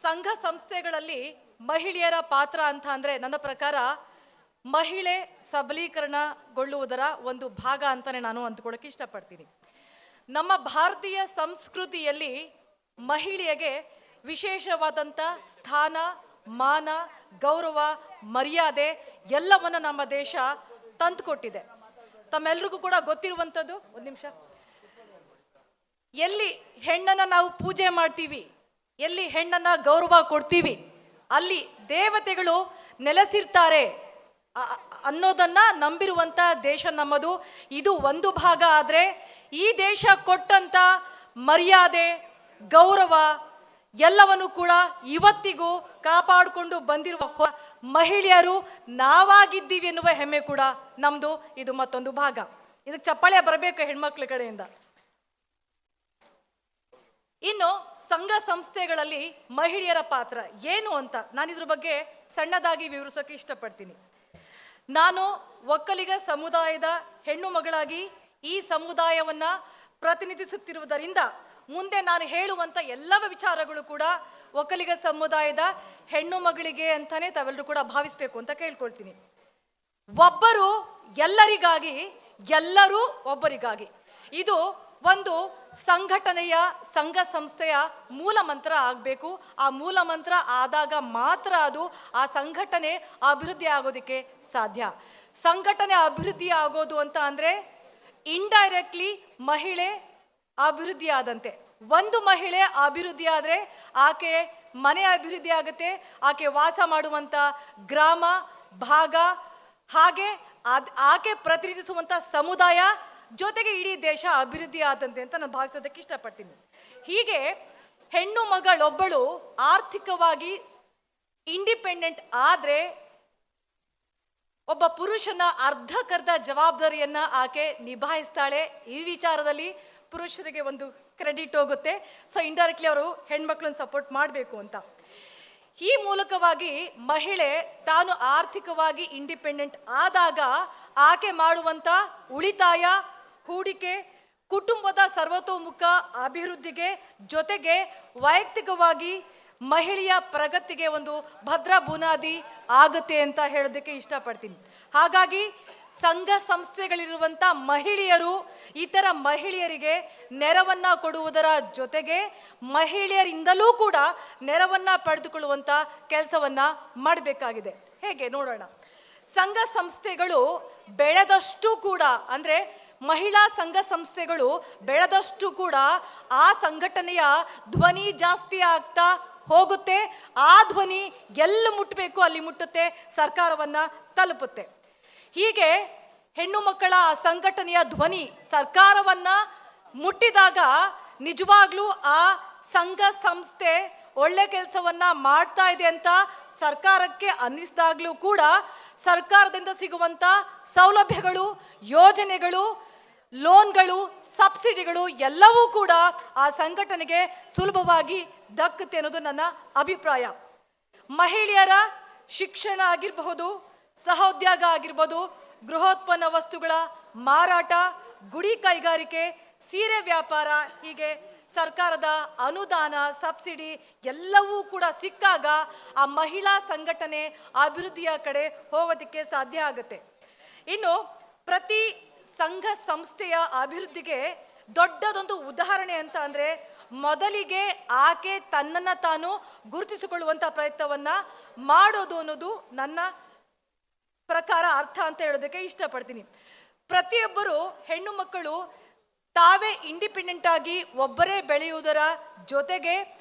ಸಂಘ ಸಂಸ್ಥೆಗಳಲ್ಲಿ ಮಹಿಳೆಯರ ಪಾತ್ರ ಅಂತ ಅಂದ್ರೆ ನನ್ನ ಪ್ರಕಾರ ಮಹಿಳೆ ಸಬಲೀಕರಣಗೊಳ್ಳುವುದರ ಒಂದು ಭಾಗ ಅಂತಾನೆ ನಾನು ಅಂದ್ಕೊಳ್ಳೋಕೆ ಇಷ್ಟಪಡ್ತೀನಿ. ನಮ್ಮ ಭಾರತೀಯ ಸಂಸ್ಕೃತಿಯಲ್ಲಿ ಮಹಿಳೆಯರಿಗೆ ವಿಶೇಷವಾದಂಥ ಸ್ಥಾನ, ಮಾನ, ಗೌರವ, ಮರ್ಯಾದೆ ಎಲ್ಲವನ್ನ ನಮ್ಮ ದೇಶ ತಂದುಕೊಟ್ಟಿದೆ. ತಮ್ಮೆಲ್ರಿಗೂ ಕೂಡ ಗೊತ್ತಿರುವಂಥದ್ದು, ಒಂದು ನಿಮಿಷ, ಎಲ್ಲಿ ಹೆಣ್ಣನ್ನ ನಾವು ಪೂಜೆ ಮಾಡ್ತೀವಿ, ಎಲ್ಲಿ ಹೆಣ್ಣನ್ನ ಗೌರವ ಕೊಡ್ತೀವಿ, ಅಲ್ಲಿ ದೇವತೆಗಳು ನೆಲೆಸಿರ್ತಾರೆ ಅನ್ನೋದನ್ನ ನಂಬಿರುವಂತ ದೇಶ ನಮ್ಮದು. ಇದು ಒಂದು ಭಾಗ. ಆದ್ರೆ ಈ ದೇಶ ಕೊಟ್ಟಂತ ಮರ್ಯಾದೆ, ಗೌರವ ಎಲ್ಲವನ್ನು ಕೂಡ ಇವತ್ತಿಗೂ ಕಾಪಾಡಿಕೊಂಡು ಬಂದಿರುವ ಮಹಿಳೆಯರು ನಾವಾಗಿದ್ದೀವಿ ಎನ್ನುವ ಹೆಮ್ಮೆ ಕೂಡ ನಮ್ದು. ಇದು ಮತ್ತೊಂದು ಭಾಗ. ಇದಕ್ಕೆ ಚಪ್ಪಾಳೆ ಬರಬೇಕು ಹೆಣ್ಮಕ್ಳ ಕಡೆಯಿಂದ. ಇನ್ನು ಸಂಘ ಸಂಸ್ಥೆಗಳಲ್ಲಿ ಮಹಿಳೆಯರ ಪಾತ್ರ ಏನು ಅಂತ ನಾನು ಇದ್ರ ಬಗ್ಗೆ ಸಣ್ಣದಾಗಿ ವಿವರಿಸೋಕೆ ಇಷ್ಟಪಡ್ತೀನಿ. ನಾನು ಒಕ್ಕಲಿಗ ಸಮುದಾಯದ ಹೆಣ್ಣು ಮಗಳಾಗಿ ಈ ಸಮುದಾಯವನ್ನ ಪ್ರತಿನಿಧಿಸುತ್ತಿರುವುದರಿಂದ ಮುಂದೆ ನಾನು ಹೇಳುವಂತ ಎಲ್ಲವ ವಿಚಾರಗಳು ಕೂಡ ಒಕ್ಕಲಿಗ ಸಮುದಾಯದ ಹೆಣ್ಣು ಮಗಳಿಗೆ ಅಂತಾನೆ ತಾವೆಲ್ಲರೂ ಕೂಡ ಭಾವಿಸ್ಬೇಕು ಅಂತ ಕೇಳ್ಕೊಳ್ತೀನಿ. ಒಬ್ಬರು ಎಲ್ಲರಿಗಾಗಿ, ಎಲ್ಲರೂ ಒಬ್ಬರಿಗಾಗಿ, ಇದು ಒಂದು ಸಂಘಟನೆಯ, ಸಂಘ ಸಂಸ್ಥೆಯ ಮೂಲ ಮಂತ್ರ ಆಗಬೇಕು. ಆ ಮೂಲ ಮಂತ್ರ ಆದಾಗ ಮಾತ್ರ ಅದು ಆ ಸಂಘಟನೆ ಅಭಿವೃದ್ಧಿ ಆಗೋದಕ್ಕೆ ಸಾಧ್ಯ. ಸಂಘಟನೆ ಅಭಿವೃದ್ಧಿ ಆಗೋದು ಅಂತ ಅಂದ್ರೆ ಇಂಡೈರೆಕ್ಟ್ಲಿ ಮಹಿಳೆ ಅಭಿವೃದ್ಧಿ ಆದಂತೆ. ಒಂದು ಮಹಿಳೆ ಅಭಿವೃದ್ಧಿ ಆದ್ರೆ ಆಕೆ ಮನೆ ಅಭಿವೃದ್ಧಿ ಆಗುತ್ತೆ, ಆಕೆ ವಾಸ ಮಾಡುವಂತ ಗ್ರಾಮ, ಭಾಗ, ಹಾಗೆ ಆಕೆ ಪ್ರತಿನಿಧಿಸುವಂತ ಸಮುದಾಯ, ಜೊತೆಗೆ ಇಡೀ ದೇಶ ಅಭಿವೃದ್ಧಿ ಆದಂತೆ ಅಂತ ನಾನು ಭಾವಿಸೋದಕ್ಕೆ ಇಷ್ಟಪಡ್ತೀನಿ. ಹೀಗೆ ಹೆಣ್ಣು ಮಗಳೊಬ್ಬಳು ಆರ್ಥಿಕವಾಗಿ ಇಂಡಿಪೆಂಡೆಂಟ್ ಆದ್ರೆ ಒಬ್ಬ ಪುರುಷನ ಅರ್ಧಕರ್ಧ ಜವಾಬ್ದಾರಿಯನ್ನ ಆಕೆ ನಿಭಾಯಿಸ್ತಾಳೆ. ಈ ವಿಚಾರದಲ್ಲಿ ಪುರುಷರಿಗೆ ಒಂದು ಕ್ರೆಡಿಟ್ ಹೋಗುತ್ತೆ. ಸೊ ಇಂಡೈರೆಕ್ಟ್ಲಿ ಅವರು ಹೆಣ್ಮಕ್ಳನ್ನ ಸಪೋರ್ಟ್ ಮಾಡಬೇಕು ಅಂತ. ಈ ಮೂಲಕವಾಗಿ ಮಹಿಳೆ ತಾನು ಆರ್ಥಿಕವಾಗಿ ಇಂಡಿಪೆಂಡೆಂಟ್ ಆದಾಗ ಆಕೆ ಮಾಡುವಂತ ಉಳಿತಾಯ, ಹೂಡಿಕೆ, ಕುಟುಂಬದ ಸರ್ವತೋಮುಖ ಅಭಿವೃದ್ಧಿಗೆ, ಜೊತೆಗೆ ವೈಯಕ್ತಿಕವಾಗಿ ಮಹಿಳೆಯ ಪ್ರಗತಿಗೆ ಒಂದು ಭದ್ರ ಬುನಾದಿ ಆಗುತ್ತೆ ಅಂತ ಹೇಳೋದಕ್ಕೆ ಇಷ್ಟಪಡ್ತೀನಿ. ಹಾಗಾಗಿ ಸಂಘ ಸಂಸ್ಥೆಗಳಿರುವಂತ ಮಹಿಳೆಯರು ಇತರ ಮಹಿಳೆಯರಿಗೆ ನೆರವನ್ನ ಕೊಡುವುದರ ಜೊತೆಗೆ ಮಹಿಳೆಯರಿಂದಲೂ ಕೂಡ ನೆರವನ್ನ ಪಡೆದುಕೊಳ್ಳುವಂತ ಕೆಲಸವನ್ನ ಮಾಡಬೇಕಾಗಿದೆ. ಹೇಗೆ ನೋಡೋಣ. ಸಂಘ ಸಂಸ್ಥೆಗಳು ಬೆಳೆದಷ್ಟು ಕೂಡ, ಅಂದ್ರೆ ಮಹಿಳಾ ಸಂಘ ಸಂಸ್ಥೆಗಳು ಬೆಳೆದಷ್ಟು ಕೂಡ ಆ ಸಂಘಟನೆಯ ಧ್ವನಿ ಜಾಸ್ತಿ ಆಗ್ತಾ ಹೋಗುತ್ತೆ. ಆ ಧ್ವನಿ ಎಲ್ಲಿ ಮುಟ್ಟಬೇಕು ಅಲ್ಲಿ ಮುಟ್ಟುತ್ತೆ, ಸರ್ಕಾರವನ್ನ ತಲುಪುತ್ತೆ. ಹೀಗೆ ಹೆಣ್ಣು ಮಕ್ಕಳ ಸಂಘಟನೆಯ ಧ್ವನಿ ಸರ್ಕಾರವನ್ನ ಮುಟ್ಟಿದಾಗ ನಿಜವಾಗ್ಲೂ ಆ ಸಂಘ ಸಂಸ್ಥೆ ಒಳ್ಳೆ ಕೆಲಸವನ್ನ ಮಾಡ್ತಾ ಇದೆ ಅಂತ ಸರ್ಕಾರಕ್ಕೆ ಅನ್ನಿಸಿದಾಗ್ಲೂ ಕೂಡ ಸರ್ಕಾರದಿಂದ ಸಿಗುವಂತ ಸೌಲಭ್ಯಗಳು, ಯೋಜನೆಗಳು, ಲೋನ್ಗಳು, ಸಬ್ಸಿಡಿಗಳು ಎಲ್ಲವೂ ಕೂಡ ಆ ಸಂಘಟನೆಗೆ ಸುಲಭವಾಗಿ ದಕ್ಕುತ್ತೆ ಅನ್ನೋದು ನನ್ನ ಅಭಿಪ್ರಾಯ. ಮಹಿಳೆಯರ ಶಿಕ್ಷಣ ಆಗಿರಬಹುದು, ಸಹೋದ್ಯೋಗ ಆಗಿರ್ಬೋದು, ಗೃಹೋತ್ಪನ್ನ ವಸ್ತುಗಳ ಮಾರಾಟ, ಗುಡಿ ಕೈಗಾರಿಕೆ, ಸೀರೆ ವ್ಯಾಪಾರ, ಹೀಗೆ ಸರ್ಕಾರದ ಅನುದಾನ, ಸಬ್ಸಿಡಿ ಎಲ್ಲವೂ ಕೂಡ ಸಿಕ್ಕಾಗ ಆ ಮಹಿಳಾ ಸಂಘಟನೆ ಅಭಿವೃದ್ಧಿಯ ಕಡೆ ಹೋಗೋದಕ್ಕೆ ಸಾಧ್ಯ ಆಗುತ್ತೆ. ಇನ್ನು ಪ್ರತಿ ಸಂಘ ಸಂಸ್ಥೆಯ ಅಭಿವೃದ್ಧಿಗೆ ದೊಡ್ಡದೊಂದು ಉದಾಹರಣೆ ಅಂತ ಅಂದ್ರೆ ಮೊದಲಿಗೆ ಆಕೆ ತನ್ನನ್ನ ತಾನು ಗುರುತಿಸಿಕೊಳ್ಳುವಂತ ಪ್ರಯತ್ನವನ್ನ ಮಾಡೋದು ಅನ್ನೋದು ನನ್ನ ಪ್ರಕಾರ ಅರ್ಥ ಅಂತ ಹೇಳೋದಕ್ಕೆ ಇಷ್ಟಪಡ್ತೀನಿ. ಪ್ರತಿಯೊಬ್ಬರು ಹೆಣ್ಣು ಮಕ್ಕಳು ತಾವೇ ಇಂಡಿಪೆಂಡೆಂಟ್ ಆಗಿ ಒಬ್ಬರೇ ಬೆಳೆಯುವುದರ ಜೊತೆಗೆ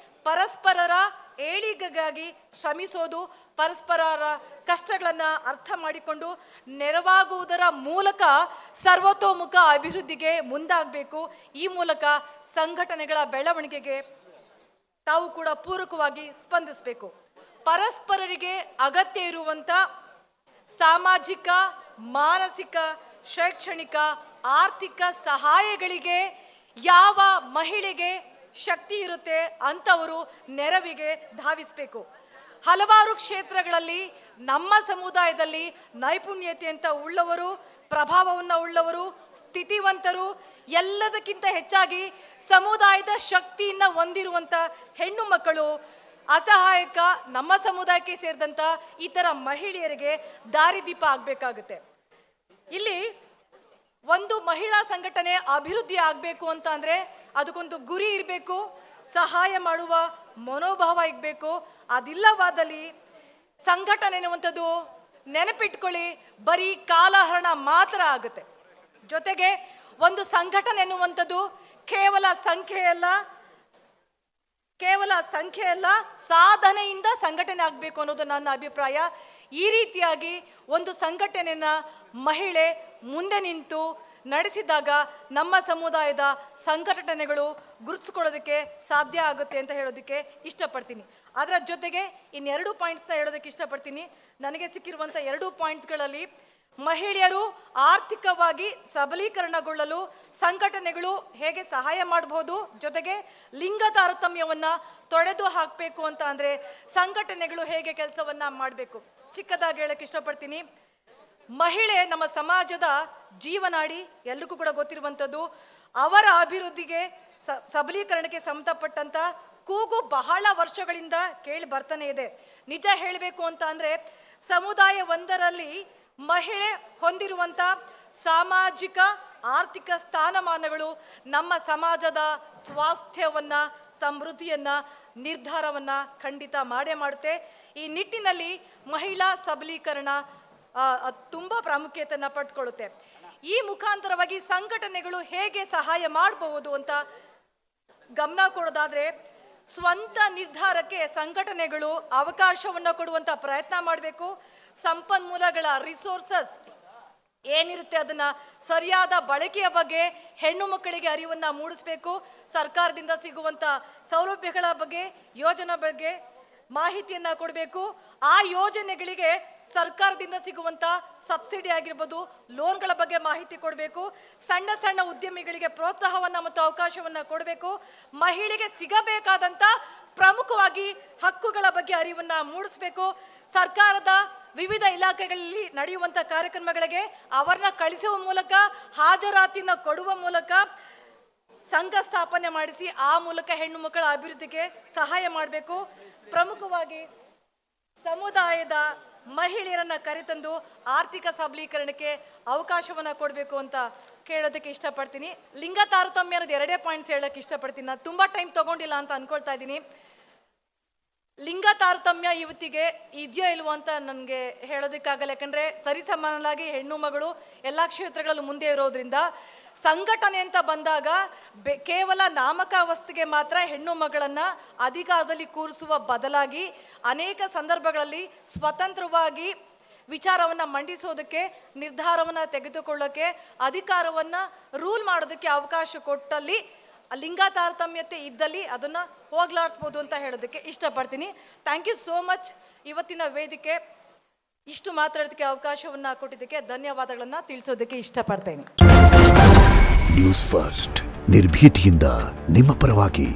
ಪರಸ್ಪರರ ಏಳಿಗೆಗಾಗಿ ಶ್ರಮಿಸೋದು, ಪರಸ್ಪರರ ಕಷ್ಟಗಳನ್ನ ಅರ್ಥ ಮಾಡಿಕೊಂಡು ನೆರವಾಗುವುದರ ಮೂಲಕ ಸರ್ವತೋಮುಖ ಅಭಿವೃದ್ಧಿಗೆ ಮುಂದಾಗಬೇಕು. ಈ ಮೂಲಕ ಸಂಘಟನೆಗಳ ಬೆಳವಣಿಗೆಗೆ ತಾವು ಕೂಡ ಪೂರಕವಾಗಿ ಸ್ಪಂದಿಸಬೇಕು. ಪರಸ್ಪರರಿಗೆ ಅಗತ್ಯ ಇರುವಂತ ಸಾಮಾಜಿಕ, ಮಾನಸಿಕ, ಶೈಕ್ಷಣಿಕ, ಆರ್ಥಿಕ ಸಹಾಯಗಳಿಗೆ ಯಾವ ಮಹಿಳೆಗೆ ಶಕ್ತಿ ಇರುತ್ತೆ ಅಂತವರು ನೆರವಿಗೆ ಧಾವಿಸಬೇಕು. ಹಲವಾರು ಕ್ಷೇತ್ರಗಳಲ್ಲಿ ನಮ್ಮ ಸಮುದಾಯದಲ್ಲಿ ನೈಪುಣ್ಯತೆ ಅಂತ ಉಳ್ಳವರು, ಪ್ರಭಾವವನ್ನು ಉಳ್ಳವರು, ಸ್ಥಿತಿವಂತರು, ಎಲ್ಲದಕ್ಕಿಂತ ಹೆಚ್ಚಾಗಿ ಸಮುದಾಯದ ಶಕ್ತಿಯನ್ನ ಹೊಂದಿರುವಂತ ಹೆಣ್ಣು ಮಕ್ಕಳು ಅಸಹಾಯಕ ನಮ್ಮ ಸಮುದಾಯಕ್ಕೆ ಸೇರಿದಂತ ಇತರ ಮಹಿಳೆಯರಿಗೆ ದಾರಿದೀಪ ಆಗ್ಬೇಕಾಗುತ್ತೆ. ಇಲ್ಲಿ ಒಂದು ಮಹಿಳಾ ಸಂಘಟನೆ ಅಭಿವೃದ್ಧಿ ಆಗಬೇಕು ಅಂತ ಅಂದ್ರೆ ಅದಕ್ಕೊಂದು ಗುರಿ ಇರಬೇಕು, ಸಹಾಯ ಮಾಡುವ ಮನೋಭಾವ ಇರಬೇಕು. ಅದಿಲ್ಲವಾದಲ್ಲಿ ಸಂಘಟನೆ ಎನ್ನುವಂಥದ್ದು ನೆನಪಿಟ್ಕೊಳ್ಳಿ ಬರೀ ಕಾಲಹರಣ ಮಾತ್ರ ಆಗುತ್ತೆ. ಜೊತೆಗೆ ಒಂದು ಸಂಘಟನೆ ಎನ್ನುವಂಥದ್ದು ಕೇವಲ ಸಂಖ್ಯೆ ಅಲ್ಲ ಸಾಧನೆಯಿಂದ ಸಂಘಟನೆ ಆಗಬೇಕು ಅನ್ನೋದು ನನ್ನ ಅಭಿಪ್ರಾಯ. ಈ ರೀತಿಯಾಗಿ ಒಂದು ಸಂಘಟನೆಯನ್ನ ಮಹಿಳೆ ಮುಂದೆ ನಿಂತು ನಡೆಸಿದಾಗ ನಮ್ಮ ಸಮುದಾಯದ ಸಂಘಟನೆಗಳು ಗುರುತಿಸ್ಕೊಳ್ಳೋದಕ್ಕೆ ಸಾಧ್ಯ ಆಗುತ್ತೆ ಅಂತ ಹೇಳೋದಕ್ಕೆ ಇಷ್ಟಪಡ್ತೀನಿ. ಅದರ ಜೊತೆಗೆ ಇನ್ನೆರಡು ಪಾಯಿಂಟ್ಸ್ನ ಹೇಳೋದಕ್ಕೆ ಇಷ್ಟಪಡ್ತೀನಿ. ನನಗೆ ಸಿಕ್ಕಿರುವಂಥ 2 ಪಾಯಿಂಟ್ಸ್ಗಳಲ್ಲಿ ಮಹಿಳೆಯರು ಆರ್ಥಿಕವಾಗಿ ಸಬಲೀಕರಣಗೊಳ್ಳಲು ಸಂಘಟನೆಗಳು ಹೇಗೆ ಸಹಾಯ ಮಾಡಬಹುದು, ಜೊತೆಗೆ ಲಿಂಗ ತಾರತಮ್ಯವನ್ನ ತೊಡೆದು ಹಾಕಬೇಕು ಅಂತ ಅಂದ್ರೆ ಸಂಘಟನೆಗಳು ಹೇಗೆ ಕೆಲಸವನ್ನ ಮಾಡಬೇಕು. ಚಿಕ್ಕದಾಗಿ ಹೇಳಕ್ಕೆ ಇಷ್ಟಪಡ್ತೀನಿ. ಮಹಿಳೆ ನಮ್ಮ ಸಮಾಜದ ಜೀವನಾಡಿ, ಎಲ್ರಿಗೂ ಕೂಡ ಗೊತ್ತಿರುವಂಥದ್ದು. ಅವರ ಅಭಿವೃದ್ಧಿಗೆ ಸಬಲೀಕರಣಕ್ಕೆ ಸಂಬಂಧಪಟ್ಟಂತ ಕೂಗು ಬಹಳ ವರ್ಷಗಳಿಂದ ಕೇಳಿ ಬರ್ತಾನೆ ಇದೆ. ನಿಜ ಹೇಳಬೇಕು ಅಂತ ಅಂದ್ರೆ ಸಮುದಾಯ ಒಂದರಲ್ಲಿ ಮಹಿಳೆ ಹೊಂದಿರುವಂತ ಸಾಮಾಜಿಕ ಆರ್ಥಿಕ ಸ್ಥಾನಮಾನಗಳು ನಮ್ಮ ಸಮಾಜದ ಸ್ವಾಸ್ಥ್ಯವನ್ನ, ಸಮೃದ್ಧಿಯನ್ನ, ನಿರ್ಧಾರವನ್ನ ಖಂಡಿತ ಮಾಡೇ ಮಾಡುತ್ತೆ. ಈ ನಿಟ್ಟಿನಲ್ಲಿ ಮಹಿಳಾ ಸಬಲೀಕರಣ ತುಂಬಾ ಪ್ರಾಮುಖ್ಯತೆಯನ್ನ ಪಡೆದುಕೊಳ್ಳುತ್ತೆ. ಈ ಮುಖಾಂತರವಾಗಿ ಸಂಘಟನೆಗಳು ಹೇಗೆ ಸಹಾಯ ಮಾಡಬಹುದು ಅಂತ ಗಮನ ಕೊಡೋದಾದ್ರೆ, ಸ್ವಂತ ನಿರ್ಧಾರಕ್ಕೆ ಸಂಘಟನೆಗಳು ಅವಕಾಶವನ್ನ ಕೊಡುವಂತ ಪ್ರಯತ್ನ ಮಾಡಬೇಕು. ಸಂಪನ್ಮೂಲಗಳ ರಿಸೋರ್ಸಸ್ ಏನಿರುತ್ತೆ ಅದನ್ನ ಸರಿಯಾದ ಬಳಕೆಯ ಬಗ್ಗೆ ಹೆಣ್ಣು ಮಕ್ಕಳಿಗೆ ಅರಿವನ್ನ ಮೂಡಿಸಬೇಕು. ಸರ್ಕಾರದಿಂದ ಸಿಗುವಂತ ಸೌಲಭ್ಯಗಳ ಬಗ್ಗೆ, ಯೋಜನೆ ಬಗ್ಗೆ ಮಾಹಿತಿಯನ್ನ ಕೊಡಬೇಕು. ಆ ಯೋಜನೆಗಳಿಗೆ ಸರ್ಕಾರದಿಂದ ಸಿಗುವಂತ ಸಬ್ಸಿಡಿ ಆಗಿರ್ಬೋದು, ಲೋನ್ಗಳ ಬಗ್ಗೆ ಮಾಹಿತಿ ಕೊಡಬೇಕು. ಸಣ್ಣ ಸಣ್ಣ ಉದ್ಯಮಿಗಳಿಗೆ ಪ್ರೋತ್ಸಾಹವನ್ನ ಮತ್ತು ಅವಕಾಶವನ್ನ ಕೊಡಬೇಕು. ಮಹಿಳೆಗೆ ಸಿಗಬೇಕಾದಂತ ಪ್ರಮುಖವಾಗಿ ಹಕ್ಕುಗಳ ಬಗ್ಗೆ ಅರಿವನ್ನ ಮೂಡಿಸಬೇಕು. ಸರ್ಕಾರದ ವಿವಿಧ ಇಲಾಖೆಗಳಲ್ಲಿ ನಡೆಯುವಂತ ಕಾರ್ಯಕ್ರಮಗಳಿಗೆ ಅವರನ್ನ ಕಳಿಸುವ ಮೂಲಕ, ಹಾಜರಾತಿನ ಕೊಡುವ ಮೂಲಕ ಸಂಘ ಸ್ಥಾಪನೆ ಮಾಡಿಸಿ ಆ ಮೂಲಕ ಹೆಣ್ಣು ಮಕ್ಕಳ ಅಭಿವೃದ್ಧಿಗೆ ಸಹಾಯ ಮಾಡಬೇಕು. ಪ್ರಮುಖವಾಗಿ ಸಮುದಾಯದ ಮಹಿಳೆಯರನ್ನ ಕರೆತಂದು ಆರ್ಥಿಕ ಸಬಲೀಕರಣಕ್ಕೆ ಅವಕಾಶವನ್ನ ಕೊಡಬೇಕು ಅಂತ ಕೇಳೋದಕ್ಕೆ ಇಷ್ಟಪಡ್ತೀನಿ. ಲಿಂಗ ತಾರತಮ್ಯ ಅನ್ನೋದು 2 ಪಾಯಿಂಟ್ಸ್ ಹೇಳಕ್ಕೆ ಇಷ್ಟಪಡ್ತೀನಿ. ನಾನು ತುಂಬಾ ಟೈಮ್ ತಗೊಂಡಿಲ್ಲ ಅಂತ ಅನ್ಕೊಳ್ತಾ ಇದ್ದೀನಿ. ಲಿಂಗ ತಾರತಮ್ಯ ಇವತ್ತಿಗೆ ಇದೆಯೋ ಇಲ್ವೋ ಅಂತ ನನಗೆ ಹೇಳೋದಕ್ಕಾಗಲ್ಲ. ಯಾಕಂದ್ರೆ ಸರಿಸಮಾನವಾಗಿ ಹೆಣ್ಣು ಮಗಳು ಎಲ್ಲ ಕ್ಷೇತ್ರಗಳಲ್ಲೂ ಮುಂದೆ ಇರೋದ್ರಿಂದ ಸಂಘಟನೆ ಅಂತ ಬಂದಾಗ ಕೇವಲ ನಾಮಕಾವಸ್ಥೆಗೆ ಮಾತ್ರ ಹೆಣ್ಣು ಮಗಳನ್ನ ಅಧಿಕಾರದಲ್ಲಿ ಕೂರಿಸುವ ಬದಲಾಗಿ ಅನೇಕ ಸಂದರ್ಭಗಳಲ್ಲಿ ಸ್ವತಂತ್ರವಾಗಿ ವಿಚಾರವನ್ನ ಮಂಡಿಸೋದಕ್ಕೆ, ನಿರ್ಧಾರವನ್ನ ತೆಗೆದುಕೊಳ್ಳೋಕೆ, ಅಧಿಕಾರವನ್ನ ರೂಲ್ ಮಾಡೋದಕ್ಕೆ ಅವಕಾಶ ಕೊಟ್ಟಲ್ಲಿ ಲಿಂಗ ತಾರತಮ್ಯತೆ ಇದ್ದಲ್ಲಿ ಅದನ್ನ ಹೋಗ್ಲಾಡಿಸ್ಬೋದು ಅಂತ ಹೇಳೋದಕ್ಕೆ ಇಷ್ಟಪಡ್ತೀನಿ. Thank you so much. ಇವತ್ತಿನ ವೇದಿಕೆ ಇಷ್ಟು ಮಾತಾಡೋದಕ್ಕೆ ಅವಕಾಶವನ್ನ ಕೊಟ್ಟಿದ್ದಕ್ಕೆ ಧನ್ಯವಾದಗಳನ್ನ ತಿಳಿಸೋದಕ್ಕೆ ಇಷ್ಟಪಡ್ತೇನೆ. ನ್ಯೂಸ್ ಫಸ್ಟ್, ನಿರ್ಭೀತಿಯಿಂದ ನಿಮ್ಮ ಪರವಾಗಿ.